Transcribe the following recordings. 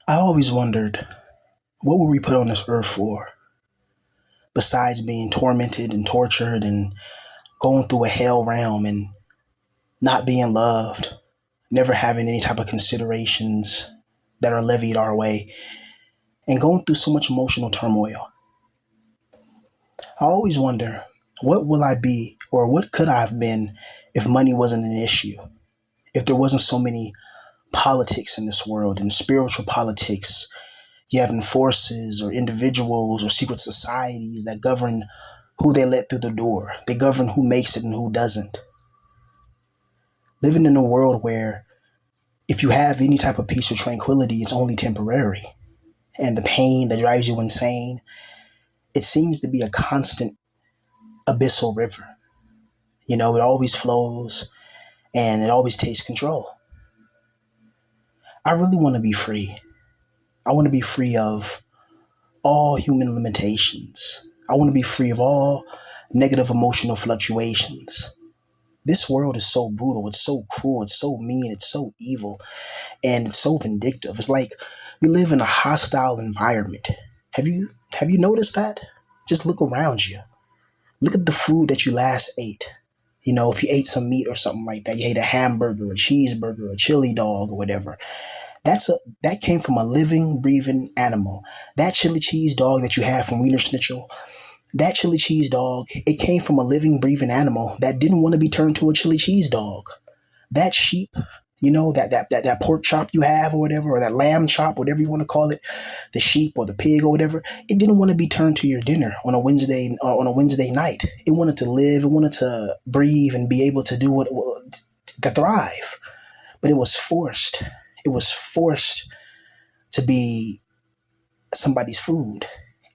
I always wondered, what were we put on this earth for? Besides being tormented and tortured and going through a hell realm and not being loved, never having any type of considerations that are levied our way, and going through so much emotional turmoil. I always wonder, what will I be or what could I have been if money wasn't an issue? If there wasn't so many politics in this world and spiritual politics, you having forces or individuals or secret societies that govern who they let through the door. They govern who makes it and who doesn't. Living in a world where if you have any type of peace or tranquility, it's only temporary. And the pain that drives you insane, it seems to be a constant abyssal river. You know, it always flows and it always takes control. I really want to be free. I want to be free of all human limitations. I want to be free of all negative emotional fluctuations. This world is so brutal, it's so cruel, it's so mean, it's so evil, and it's so vindictive. It's like we live in a hostile environment. Have you noticed that? Just look around you. Look at the food that you last ate. You know, if you ate some meat or something like that, you ate a hamburger, a cheeseburger, a chili dog, or whatever. That came from a living, breathing animal. That chili cheese dog that you had from Wiener Schnitzel, that chili cheese dog, it came from a living, breathing animal that didn't want to be turned to a chili cheese dog. That sheep, you know, that pork chop you have or whatever, or that lamb chop, whatever you want to call it, the sheep or the pig or whatever, it didn't want to be turned to your dinner on a Wednesday night. It wanted to live, it wanted to breathe and be able to do to thrive. But it was forced. It was forced to be somebody's food.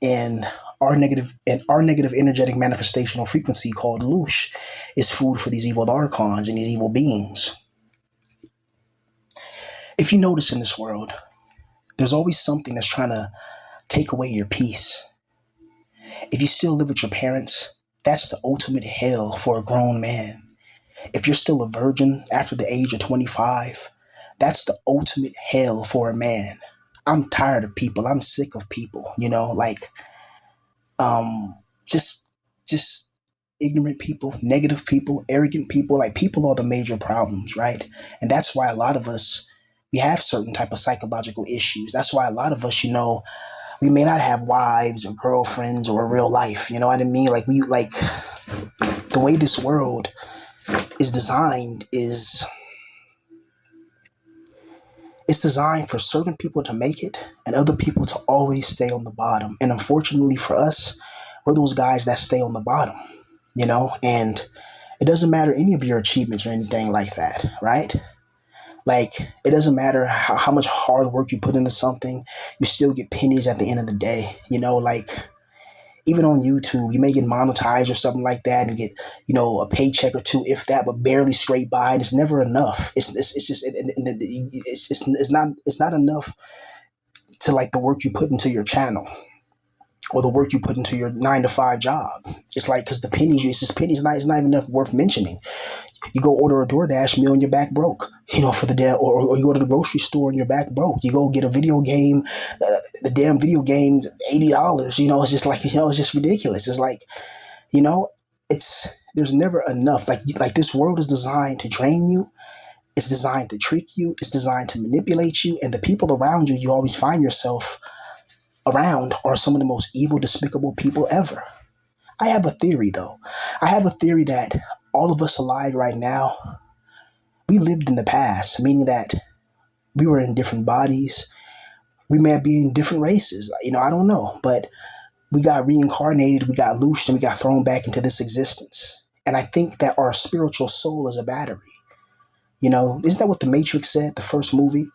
And our negative energetic manifestational frequency called loosh is food for these evil archons and these evil beings. If you notice in this world, there's always something that's trying to take away your peace. If you still live with your parents, that's the ultimate hell for a grown man. If you're still a virgin after the age of 25, that's the ultimate hell for a man. I'm tired of people. I'm sick of people, you know, like um just just ignorant people, negative people, arrogant people. Like, people are the major problems, right? And that's why a lot of us, we have certain type of psychological issues. That's why a lot of us, you know, we may not have wives or girlfriends or a real life, you know what I mean? Like, we like the way this world is designed is it's designed for certain people to make it and other people to always stay on the bottom. And unfortunately for us, we're those guys that stay on the bottom, you know? And it doesn't matter any of your achievements or anything like that, right? Like, it doesn't matter how much hard work you put into something, you still get pennies at the end of the day, you know? Like, even on YouTube, you may get monetized or something like that and get, you know, a paycheck or two, if that, but barely scrape by. And it's never enough. It's just, it's not enough to like the work you put into your channel or the work you put into your 9 to 5 job. It's like, because the pennies, it's just pennies, it's not even enough worth mentioning. You go order a DoorDash meal and you're back broke, you know, for the day, or you go to the grocery store and you're back broke. You go get a video game, the damn video game's $80. You know, it's just like, you know, it's just ridiculous. It's like, you know, there's never enough. Like this world is designed to drain you. It's designed to trick you. It's designed to manipulate you. And the people around you, you always find yourself around, are some of the most evil, despicable people ever. I have a theory, though. I have a theory that all of us alive right now, we lived in the past, meaning that we were in different bodies. We may be in different races. You know, I don't know. But we got reincarnated, we got loosed, and we got thrown back into this existence. And I think that our spiritual soul is a battery. You know, isn't that what The Matrix said, the first movie?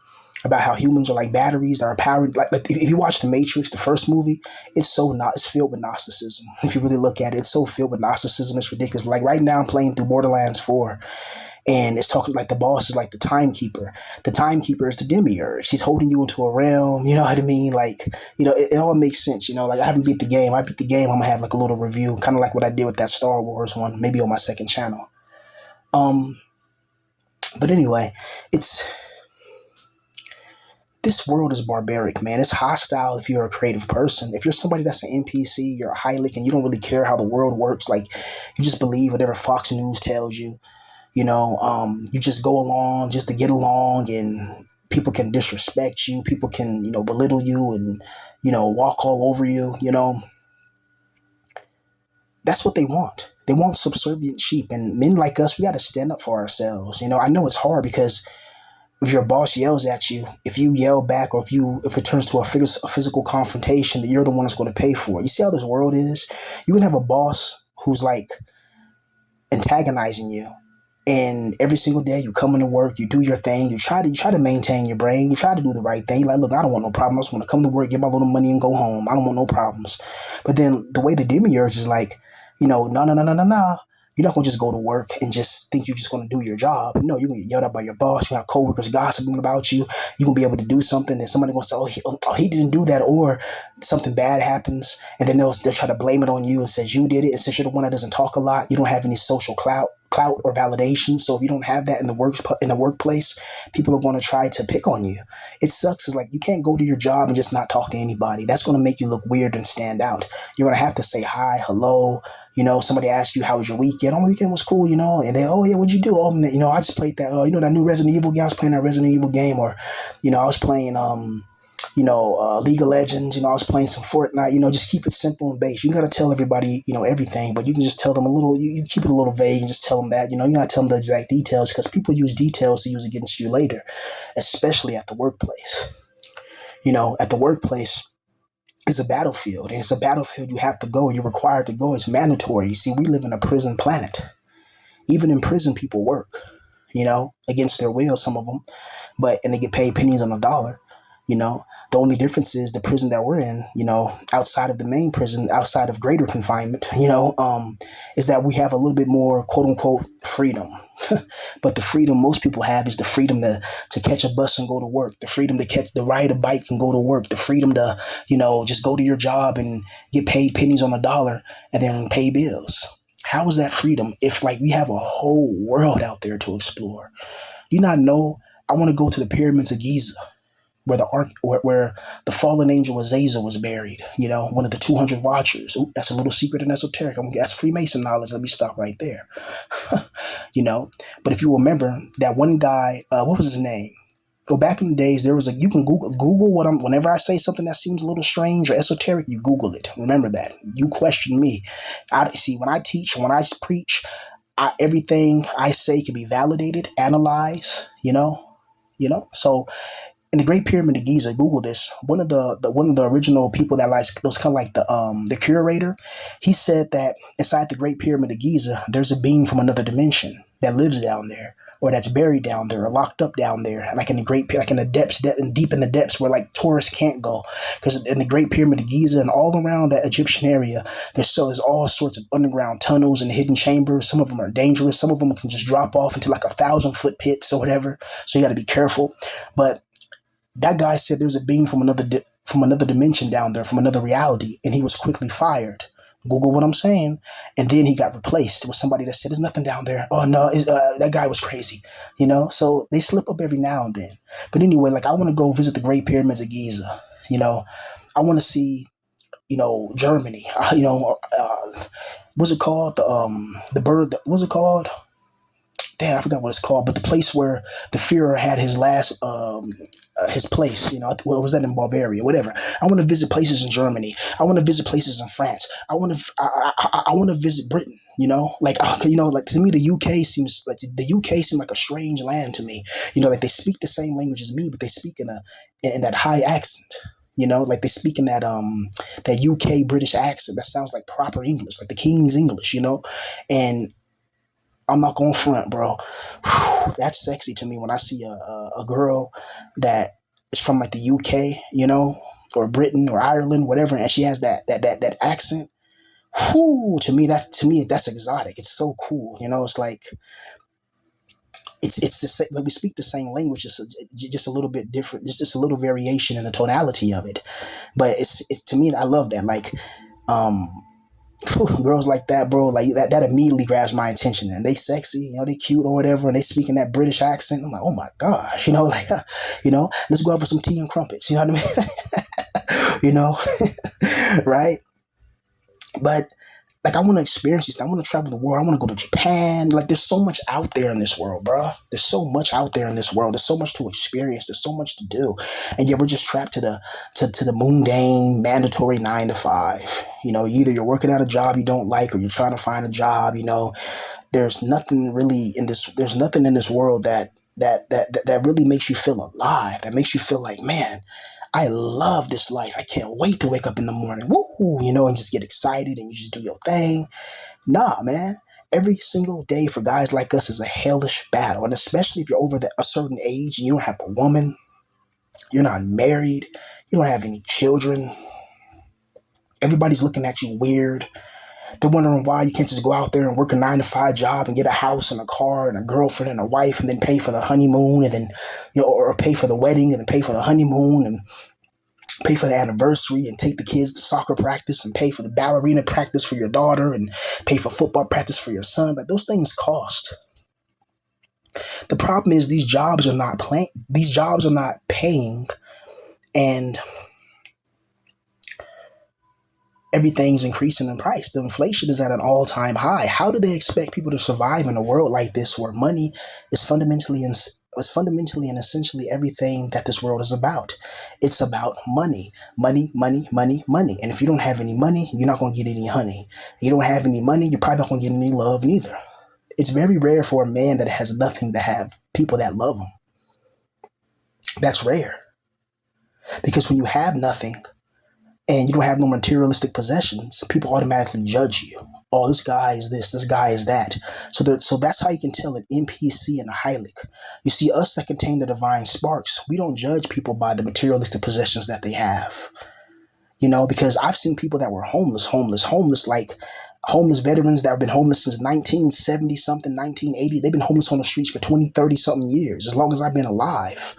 About how humans are like batteries that are powered. Like if you watch The Matrix, the first movie, it's filled with Gnosticism. If you really look at it, it's so filled with Gnosticism, it's ridiculous. Like right now, I'm playing through Borderlands 4, and it's talking like the boss is like the timekeeper. The timekeeper is the demiurge. She's holding you into a realm. You know what I mean? Like, you know, it all makes sense. You know, like I haven't beat the game. I beat the game. I'm gonna have like a little review, kind of like what I did with that Star Wars one, maybe on my second channel. Um, but anyway, it's This world is barbaric, man. It's hostile if you're a creative person. If you're somebody that's an NPC, you're a Hylic, and you don't really care how the world works. Like, you just believe whatever Fox News tells you. You just go along just to get along, and people can disrespect you. People can, belittle you and, walk all over you. That's what they want. They want subservient sheep. And men like us, we got to stand up for ourselves. I know it's hard because if your boss yells at you, if you yell back, or if it turns to a physical confrontation, that you're the one that's going to pay for it. You see how this world is? You can have a boss who's like antagonizing you, and every single day you come into work, you do your thing, you try to maintain your brain, you try to do the right thing. You're like, look, I don't want no problem. I just want to come to work, get my little money, and go home. I don't want no problems. But then the way the demiurge is like, no, no, no, no, no, no. You're not gonna just go to work and just think you're just gonna do your job. No, you're gonna get yelled at by your boss. You have coworkers gossiping about you. You're gonna be able to do something, and somebody gonna say, he didn't do that, or something bad happens, and then they'll try to blame it on you and says you did it. And since you're the one that doesn't talk a lot, you don't have any social clout or validation. So if you don't have that in the workplace, people are going to try to pick on you. It sucks. It's like you can't go to your job and just not talk to anybody. That's going to make you look weird and stand out. You're going to have to say hi, hello. Somebody asks you, how was your weekend? Oh, my weekend was cool, and they, oh yeah, what'd you do? Oh, I just played that, that new Resident Evil game. I was playing that Resident Evil game, or, I was playing, League of Legends, I was playing some Fortnite, just keep it simple and base. You got to tell everybody, everything, but you can just tell them a little, you keep it a little vague and just tell them that, you got to tell them the exact details, because people use details to use against you later, especially at the workplace. At the workplace, it's a battlefield, and it's a battlefield you have to go. You're required to go. It's mandatory. You see, we live in a prison planet. Even in prison, people work, against their will, some of them, and they get paid pennies on a dollar. The only difference is the prison that we're in, outside of the main prison, outside of greater confinement, is that we have a little bit more quote unquote freedom. But the freedom most people have is the freedom to catch a bus and go to work, the freedom to ride a bike and go to work, the freedom to, just go to your job and get paid pennies on a dollar and then pay bills. How is that freedom if we have a whole world out there to explore? Do you not know? I want to go to the pyramids of Giza, where the fallen angel Azazel was buried, one of the 200 watchers. Ooh, that's a little secret and esoteric. That's Freemason knowledge. Let me stop right there. But if you remember that one guy, what was his name? Go back in the days, there was you can Google whenever I say something that seems a little strange or esoteric, you Google it. Remember that. You question me. When I teach, when I preach, everything I say can be validated, analyzed, So in the Great Pyramid of Giza, Google this. One of the original people that was kind of like the curator. He said that inside the Great Pyramid of Giza, there's a being from another dimension that lives down there, or that's buried down there, or locked up down there, like in the depths, deep in the depths where tourists can't go, because in the Great Pyramid of Giza and all around that Egyptian area, there's all sorts of underground tunnels and hidden chambers. Some of them are dangerous. Some of them can just drop off into 1,000-foot pits or whatever. So you got to be careful, but that guy said there's a being from another dimension down there, from another reality, and he was quickly fired. Google what I'm saying. And then he got replaced with somebody that said there's nothing down there. Oh no, that guy was crazy, So they slip up every now and then. But anyway, I want to go visit the Great Pyramids of Giza. I want to see, Germany. What's it called? The bird. What's it called? Damn, I forgot what it's called, but the place where the Führer had his last, his place, was that in Bavaria, whatever. I want to visit places in Germany. I want to visit places in France. I want to visit Britain, to me, the UK seems like a strange land to me, they speak the same language as me, but they speak in that high accent. They speak in that UK British accent that sounds like proper English, like the King's English, and I'm not going front, bro. That's sexy to me when I see a girl that is from the UK, or Britain or Ireland, whatever, and she has that accent. To me that's exotic. It's so cool, It's it's the same. We speak the same language, just a little bit different. It's just a little variation in the tonality of it. But it's to me, I love that. Girls like that, bro, like that immediately grabs my attention. And they sexy, they cute or whatever, and they speak in that British accent. I'm like, oh my gosh, like, let's go out for some tea and crumpets. You know what I mean? Right? But like, I want to experience this. I want to travel the world. I want to go to Japan. Like, there's so much out there in this world, bro. There's so much out there in this world. There's so much to experience. There's so much to do, and yet we're just trapped to the mundane, mandatory 9 to 5. Either you're working at a job you don't like, or you're trying to find a job. There's nothing really in this. There's nothing in this world that really makes you feel alive. That makes you feel like, man, I love this life. I can't wait to wake up in the morning, woo, and just get excited and you just do your thing. Nah, man. Every single day for guys like us is a hellish battle. And especially if you're over a certain age and you don't have a woman, you're not married, you don't have any children. Everybody's looking at you weird. They're wondering why you can't just go out there and work a 9 to 5 job and get a house and a car and a girlfriend and a wife and then pay for the honeymoon and then, or pay for the wedding and then pay for the honeymoon and pay for the anniversary and take the kids to soccer practice and pay for the ballerina practice for your daughter and pay for football practice for your son. Like, those things cost. The problem is these jobs are not paying, and everything's increasing in price. The inflation is at an all-time high. How do they expect people to survive in a world like this where money is fundamentally and essentially everything that this world is about? It's about money, money, money, money, money. And if you don't have any money, you're not going to get any honey. You don't have any money, you're probably not going to get any love neither. It's very rare for a man that has nothing to have people that love him. That's rare. Because when you have nothing, and you don't have no materialistic possessions, people automatically judge you. Oh, this guy is this guy is that. So that's how you can tell an NPC and a Hylic. You see, us that contain the divine sparks, we don't judge people by the materialistic possessions that they have. Because I've seen people that were homeless, like homeless veterans that have been homeless since 1970 something, 1980. They've been homeless on the streets for 20, 30 something years, as long as I've been alive.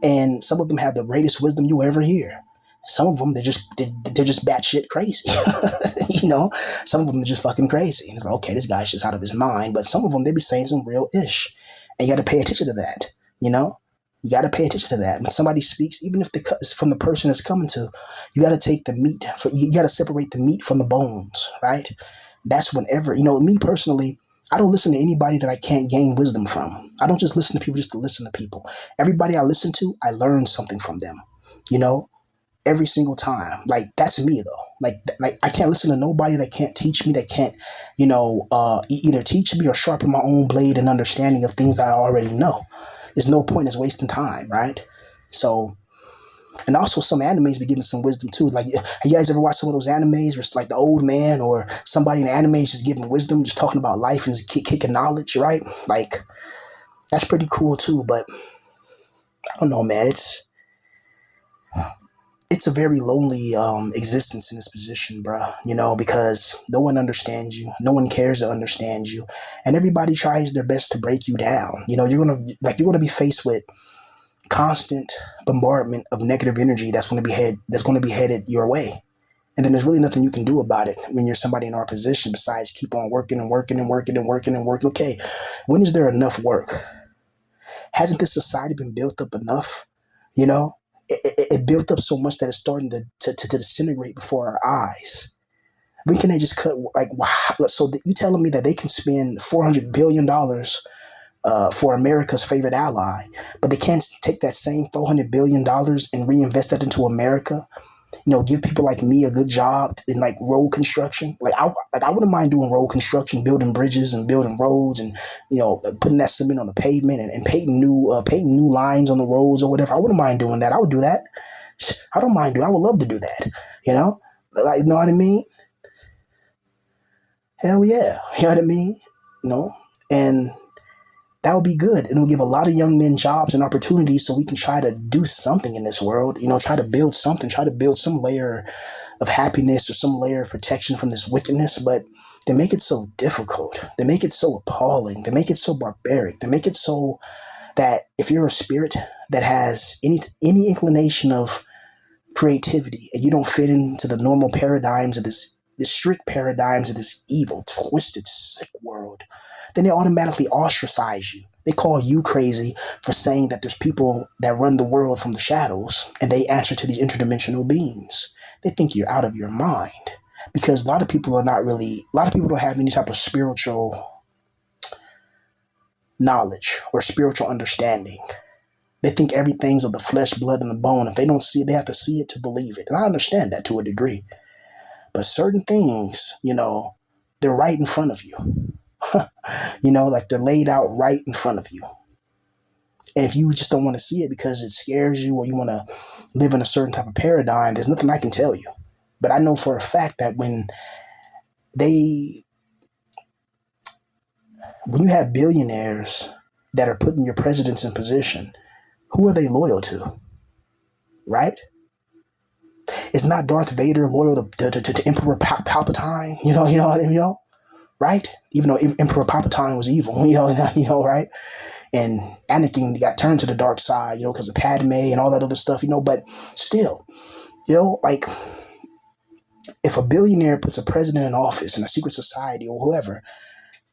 And some of them have the greatest wisdom you'll ever hear. Some of them, they're just batshit crazy. Some of them are just fucking crazy. And it's like, okay, this guy's just out of his mind. But some of them, they be saying some real ish. And you got to pay attention to that. You got to pay attention to that. When somebody speaks, even if it's from the person it's coming to, you got to take the meat. You got to separate the meat from the bones, right? That's whenever, me personally, I don't listen to anybody that I can't gain wisdom from. I don't just listen to people just to listen to people. Everybody I listen to, I learn something from them. Every single time. Like, that's me though. Like I can't listen to nobody that can't teach me, that can't, either teach me or sharpen my own blade and understanding of things that I already know. There's no point in wasting time, right? So, and also some animes be giving some wisdom too. Like, have you guys ever watched some of those animes where it's like the old man or somebody in the anime is just giving wisdom, just talking about life and just kicking knowledge, right? Like, that's pretty cool too. But I don't know, man. It's a very lonely existence in this position, bruh, because no one understands you. No one cares to understand you. And everybody tries their best to break you down. You're going to be faced with constant bombardment of negative energy that's going to be headed your way. And then there's really nothing you can do about it when you're somebody in our position besides keep on working and working and working and working and working. Okay, when is there enough work? Hasn't this society been built up enough? It built up so much that it's starting to disintegrate before our eyes. When can they just cut, like, wow? So you telling me that they can spend $400 billion for America's favorite ally, but they can't take that same $400 billion and reinvest that into America? Give people like me a good job in like road construction. I wouldn't mind doing road construction, building bridges and building roads, and putting that cement on the pavement and painting new lines on the roads or whatever. I wouldn't mind doing that. I would do that. I don't mind doing. I would love to do that. You know what I mean? Hell yeah, you know what I mean? And that would be good. It'll give a lot of young men jobs and opportunities so we can try to do something in this world, try to build something, try to build some layer of happiness or some layer of protection from this wickedness. But they make it so difficult. They make it so appalling. They make it so barbaric. They make it so that if you're a spirit that has any inclination of creativity and you don't fit into the normal paradigms of this the strict paradigms of this evil, twisted, sick world, then they automatically ostracize you. They call you crazy for saying that there's people that run the world from the shadows and they answer to these interdimensional beings. They think you're out of your mind because a lot of people don't have any type of spiritual knowledge or spiritual understanding. They think everything's of the flesh, blood, and the bone. If they don't see it, they have to see it to believe it. And I understand that to a degree. But certain things, they're right in front of you. Like they're laid out right in front of you. And if you just don't want to see it because it scares you or you want to live in a certain type of paradigm, there's nothing I can tell you. But I know for a fact that when you have billionaires that are putting your presidents in position, who are they loyal to? Right? It's not Darth Vader loyal to Emperor Palpatine, right? Even though Emperor Palpatine was evil, right? And Anakin got turned to the dark side, because of Padme and all that other stuff, but still, like if a billionaire puts a president in office in a secret society or whoever,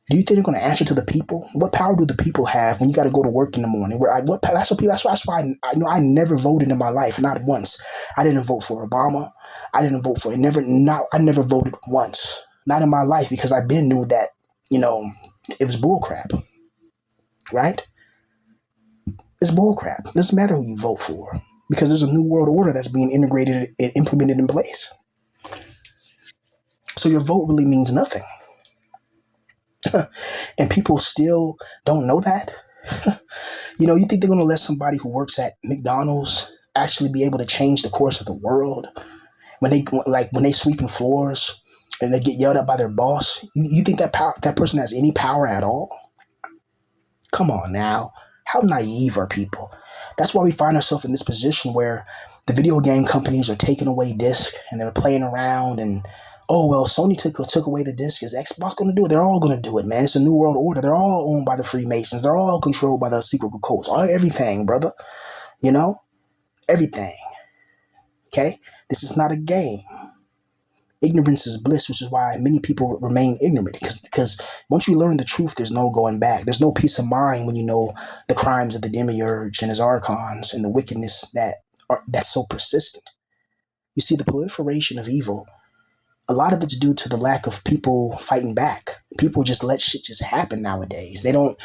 do you think they're going to answer to the people? What power do the people have when you got to go to work in the morning? That's why I never voted in my life, not once. I didn't vote for Obama. I didn't vote for it. I never voted once, not in my life, because I been knew that it was bullcrap, right? It's bullcrap. It doesn't matter who you vote for because there's a new world order that's being integrated and implemented in place. So your vote really means nothing. And people still don't know that. You think they're going to let somebody who works at McDonald's actually be able to change the course of the world when they sweeping floors and they get yelled at by their boss? You think that person has any power at all? Come on now. How naive are people? That's why we find ourselves in this position where the video game companies are taking away disc and they're playing around and, oh, well, Sony took away the disc. Is Xbox going to do it? They're all going to do it, man. It's a new world order. They're all owned by the Freemasons. They're all controlled by the secret cults. Everything, brother. Everything. Okay? This is not a game. Ignorance is bliss, which is why many people remain ignorant. Because once you learn the truth, there's no going back. There's no peace of mind when you know the crimes of the demiurge and his archons and the wickedness that's so persistent. You see, the proliferation of evil, a lot of it's due to the lack of people fighting back. People just let shit just happen nowadays. They don't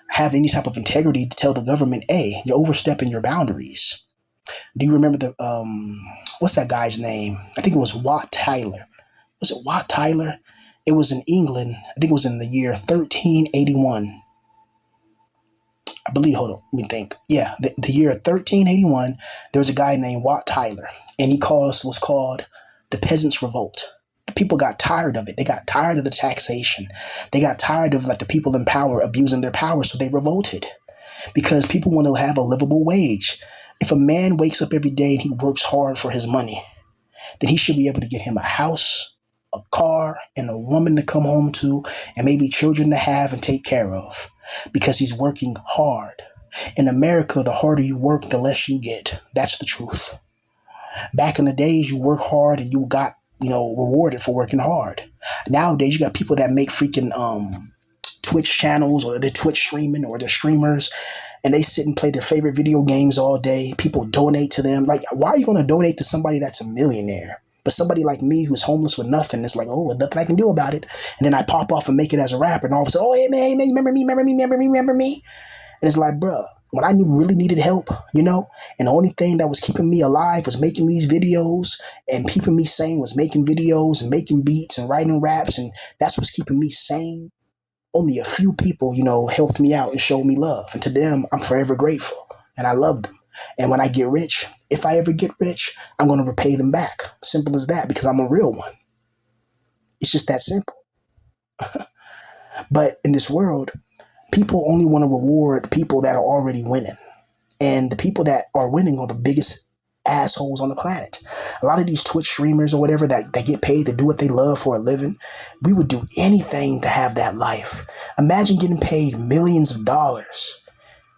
have any type of integrity to tell the government, hey, you're overstepping your boundaries. Do you remember what's that guy's name? I think it was Wat Tyler. Was it Wat Tyler? It was in England. I think it was in the year 1381. I believe, hold on, let me think. Yeah, the year 1381, there was a guy named Wat Tyler, and was called the Peasants' Revolt. The people got tired of it. They got tired of the taxation. They got tired of the people in power abusing their power, so they revolted. Because people want to have a livable wage. If a man wakes up every day and he works hard for his money, then he should be able to get him a house, a car, and a woman to come home to, and maybe children to have and take care of, because he's working hard. In America, the harder you work, the less you get. That's the truth. Back in the days, you work hard and you got, rewarded for working hard. Nowadays, you got people that make freaking Twitch channels, or they're Twitch streaming, or they're streamers, and they sit and play their favorite video games all day. People donate to them. Like, why are you going to donate to somebody that's a millionaire? But somebody like me who's homeless with nothing, it's like, oh, well, nothing I can do about it. And then I pop off and make it as a rapper, and all of a sudden, oh, hey, man, remember me? And it's like, bruh, when I really needed help, and the only thing that was keeping me alive was making these videos, and keeping me sane was making videos and making beats and writing raps, and that's what's keeping me sane. Only a few people, helped me out and showed me love. And to them, I'm forever grateful. And I love them. And when I get rich, if I ever get rich, I'm going to repay them back. Simple as that, because I'm a real one. It's just that simple. But in this world, people only want to reward people that are already winning. And the people that are winning are the biggest assholes on the planet. A lot of these Twitch streamers or whatever that get paid to do what they love for a living, we would do anything to have that life. Imagine getting paid millions of dollars.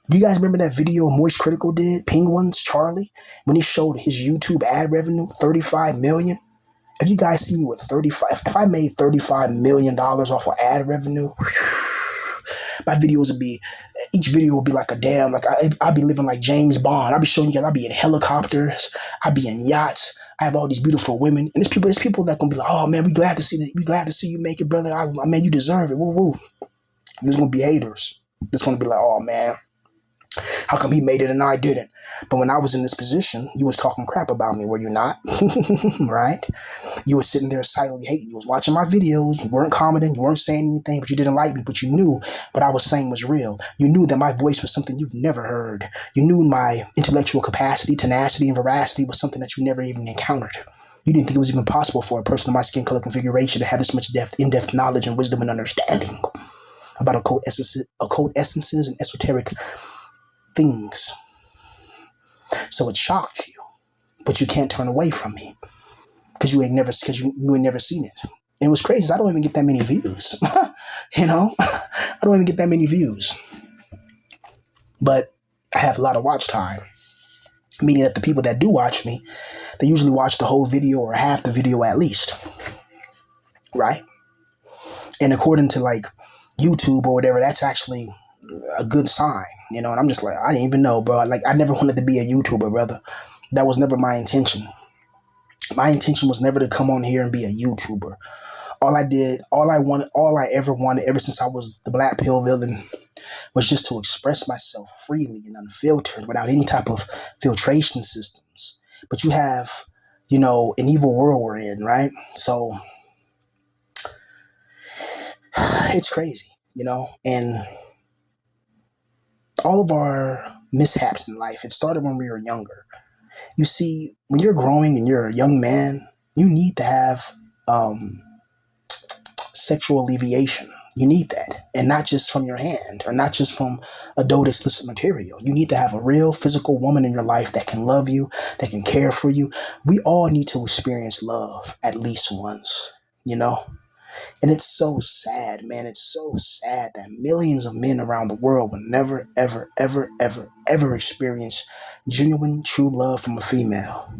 Do you guys remember that video Moist Critical did, Penguins Charlie, when he showed his YouTube ad revenue, 35 million? If you guys see me with 35, if I made $35 million off of ad revenue, my videos would be, each video would be like a damn, like I'd be living like James Bond. I'd be showing you guys, I'd be in helicopters, I'd be in yachts. I have all these beautiful women, and there's people that gonna be like, oh man, we glad to see you make it, brother. I man, you deserve it. Woo woo. There's gonna be haters. There's gonna be like, oh man, how come he made it and I didn't? But when I was in this position, you was talking crap about me, were you not? Right? You were sitting there silently hating. You was watching my videos. You weren't commenting. You weren't saying anything, but you didn't like me. But you knew what I was saying was real. You knew that my voice was something you've never heard. You knew my intellectual capacity, tenacity, and veracity was something that you never even encountered. You didn't think it was even possible for a person of my skin color configuration to have this much in-depth knowledge and wisdom and understanding about occult essences and esoteric things. So it shocked you, but you can't turn away from me because you ain't never seen it. And it was crazy. I don't even get that many views. I don't even get that many views, but I have a lot of watch time, meaning that the people that do watch me, they usually watch the whole video or half the video at least, right? And according to like YouTube or whatever, that's actually a good sign, and I'm just like, I didn't even know, bro. Like, I never wanted to be a YouTuber, brother. That was never my intention. My intention was never to come on here and be a YouTuber. All I ever wanted ever since I was the Black Pill villain was just to express myself freely and unfiltered without any type of filtration systems. But you have, an evil world we're in, right? So it's crazy, and all of our mishaps in life, it started when we were younger. You see, when you're growing and you're a young man, you need to have sexual alleviation. You need that. And not just from your hand or not just from adult explicit material. You need to have a real physical woman in your life that can love you, that can care for you. We all need to experience love at least once, And it's so sad, man. It's so sad that millions of men around the world will never, ever, ever, ever, ever experience genuine, true love from a female.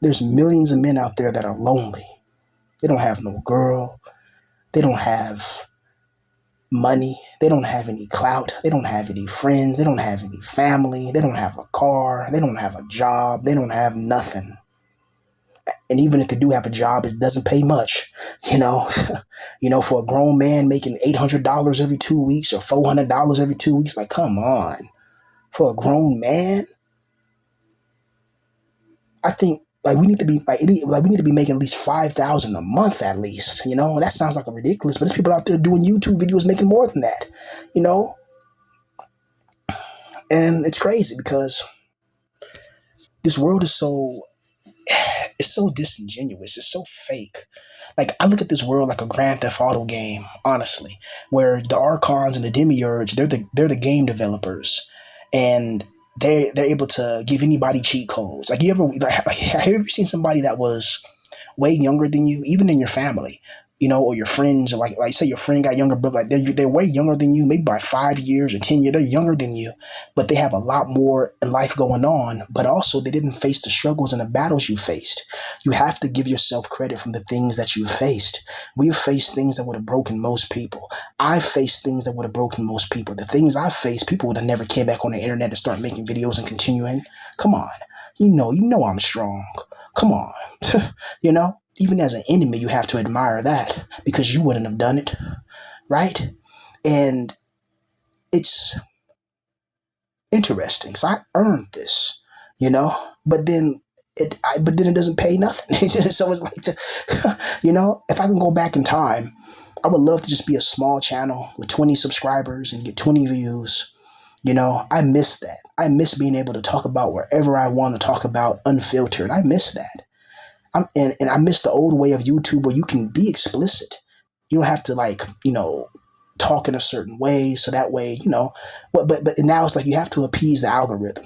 There's millions of men out there that are lonely. They don't have no girl. They don't have money. They don't have any clout. They don't have any friends. They don't have any family. They don't have a car. They don't have a job. They don't have nothing. And even if they do have a job, it doesn't pay much, for a grown man making $800 every 2 weeks or $400 every 2 weeks. Like, come on, for a grown man. I think we need to be making at least $5,000 a month at least. That sounds like a ridiculous, but there's people out there doing YouTube videos making more than that, and it's crazy because this world is it's so disingenuous. It's so fake. Like, I look at this world like a Grand Theft Auto game, honestly, where the Archons and the Demiurge, they're the game developers, and they're able to give anybody cheat codes. Like, have you ever seen somebody that was way younger than you, even in your family, or your friends, or like say your friend got younger, but like they're way younger than you, maybe by 5 years or 10 years. They're younger than you, but they have a lot more in life going on. But also, they didn't face the struggles and the battles you faced. You have to give yourself credit from the things that you faced. We've faced things that would have broken most people. I've faced things that would have broken most people. The things I faced, people would have never came back on the internet and start making videos and continuing. Come on, you know I'm strong. Come on, Even as an enemy, you have to admire that because you wouldn't have done it, right? And it's interesting. So I earned this, but then it doesn't pay nothing. So it's like, if I can go back in time, I would love to just be a small channel with 20 subscribers and get 20 views. I miss that. I miss being able to talk about wherever I want to talk about unfiltered. I miss that. And I miss the old way of YouTube where you can be explicit. You don't have to talk in a certain way. So that way, but now it's like you have to appease the algorithm.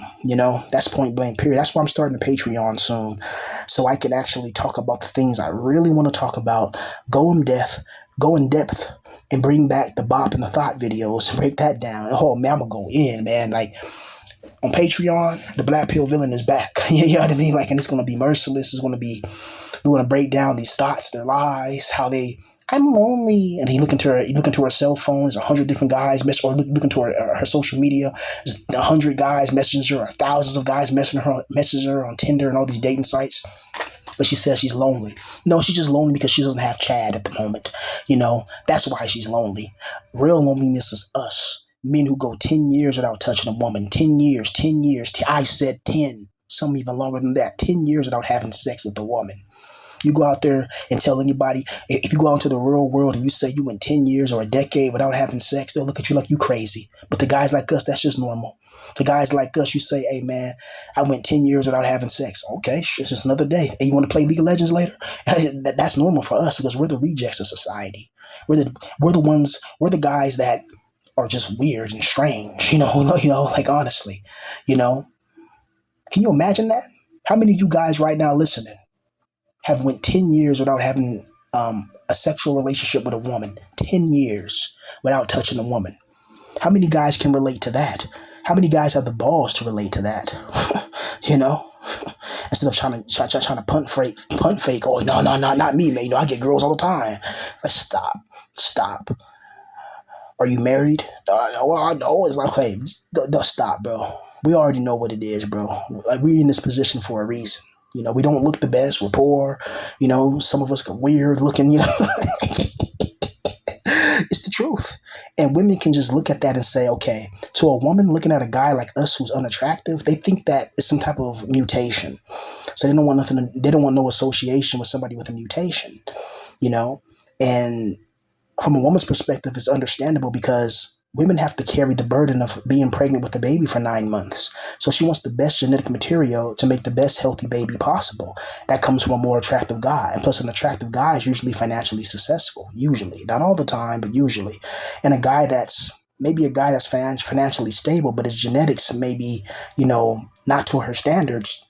That's point blank period. That's why I'm starting a Patreon soon. So I can actually talk about the things I really want to talk about, go in depth, and bring back the bop and the thought videos, break that down. Oh man, I'm gonna go in, man. Like, On Patreon, the black pill villain is back. You know what I mean? Like, and it's going to be merciless. It's going to be, we're going to break down these thoughts, their lies, how they, I'm lonely. And you look into her cell phone, there's 100 different guys, or look into her social media, there's 100 guys messaging her, or thousands of guys messaging her on Tinder and all these dating sites. But she says she's lonely. No, she's just lonely because she doesn't have Chad at the moment. That's why she's lonely. Real loneliness is us. Men who go 10 years without touching a woman. 10 years, 10 years. I said 10. Some even longer than that. 10 years without having sex with a woman. You go out there and tell anybody, if you go out into the real world and you say you went 10 years or a decade without having sex, they'll look at you like you crazy. But the guys like us, that's just normal. The guys like us, you say, hey man, I went 10 years without having sex. Okay, it's just another day. And you want to play League of Legends later? That's normal for us because we're the rejects of society. We're the guys that are just weird and strange, like honestly, can you imagine that? How many of you guys right now listening have went 10 years without having a sexual relationship with a woman? 10 years without touching a woman. How many guys can relate to that? How many guys have the balls to relate to that? Instead of trying to punt fake. Oh, no, not me, man. I get girls all the time. Like, stop. Are you married? Well, I know. It's like, hey, stop, bro. We already know what it is, bro. Like, we're in this position for a reason. We don't look the best. We're poor. Some of us are weird looking, It's the truth. And women can just look at that and say, okay, to a woman looking at a guy like us who's unattractive, they think that it's some type of mutation. So they don't want no association with somebody with a mutation, And from a woman's perspective, it's understandable because women have to carry the burden of being pregnant with a baby for 9 months. So she wants the best genetic material to make the best healthy baby possible. That comes from a more attractive guy. And plus, an attractive guy is usually financially successful. Usually. Not all the time, but usually. And a guy that's financially stable, but his genetics may be, not to her standards,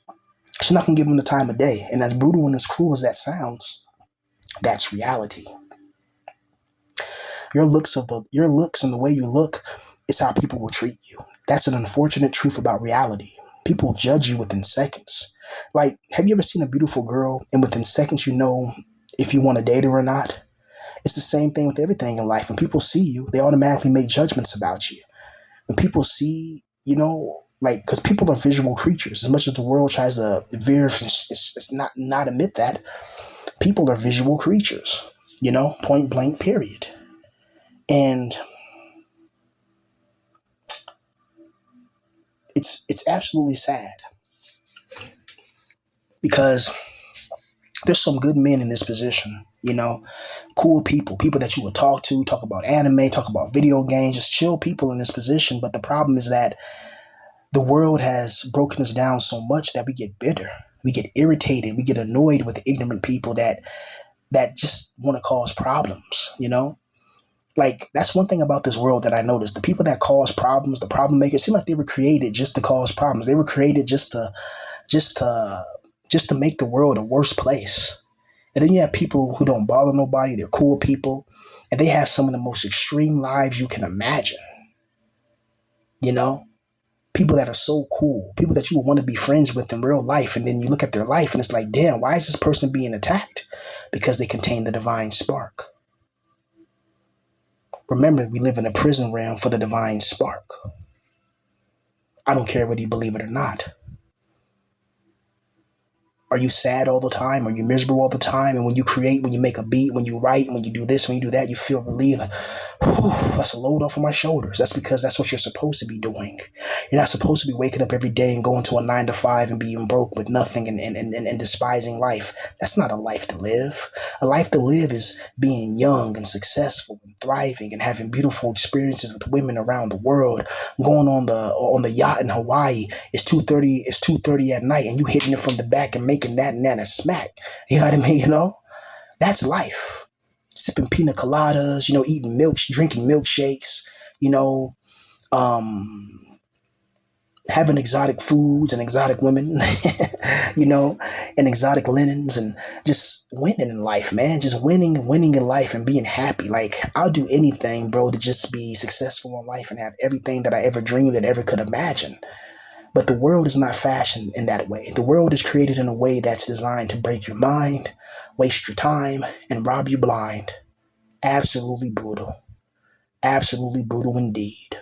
she's not going to give him the time of day. And as brutal and as cruel as that sounds, that's reality. Your looks and the way you look is how people will treat you. That's an unfortunate truth about reality. People judge you within seconds. Like, have you ever seen a beautiful girl and within seconds you know if you want to date her or not? It's the same thing with everything in life. When people see you, they automatically make judgments about you. When people see, because people are visual creatures. As much as the world tries to it's not admit that, people are visual creatures. Point blank, period. And it's absolutely sad because there's some good men in this position, cool people that you would talk about anime, talk about video games, just chill people in this position. But the problem is that the world has broken us down so much that we get bitter, we get irritated, we get annoyed with ignorant people that just want to cause problems, Like, that's one thing about this world that I noticed. The people that cause problems, the problem makers, seem like they were created just to cause problems. They were created just to make the world a worse place. And then you have people who don't bother nobody. They're cool people. And they have some of the most extreme lives you can imagine. People that are so cool. People that you would want to be friends with in real life. And then you look at their life and it's like, damn, why is this person being attacked? Because they contain the divine spark. Remember, we live in a prison realm for the divine spark. I don't care whether you believe it or not. Are you sad all the time? Are you miserable all the time? And when you create, when you make a beat, when you write, when you do this, when you do that, you feel relieved. Like, whew, that's a load off of my shoulders. That's because that's what you're supposed to be doing. You're not supposed to be waking up every day and going to a 9 to 5 and being broke with nothing and despising life. That's not a life to live. A life to live is being young and successful and thriving and having beautiful experiences with women around the world. Going on the yacht in Hawaii. It's 2:30 at night and you hitting it from the back and making that and that a smack. You know what I mean? That's life. Sipping pina coladas, eating drinking milkshakes, having exotic foods and exotic women, and exotic linens and just winning in life, man. Just winning in life and being happy. Like, I'll do anything, bro, to just be successful in life and have everything that I ever dreamed and ever could imagine. But the world is not fashioned in that way. The world is created in a way that's designed to break your mind, waste your time, and rob you blind. Absolutely brutal. Absolutely brutal indeed.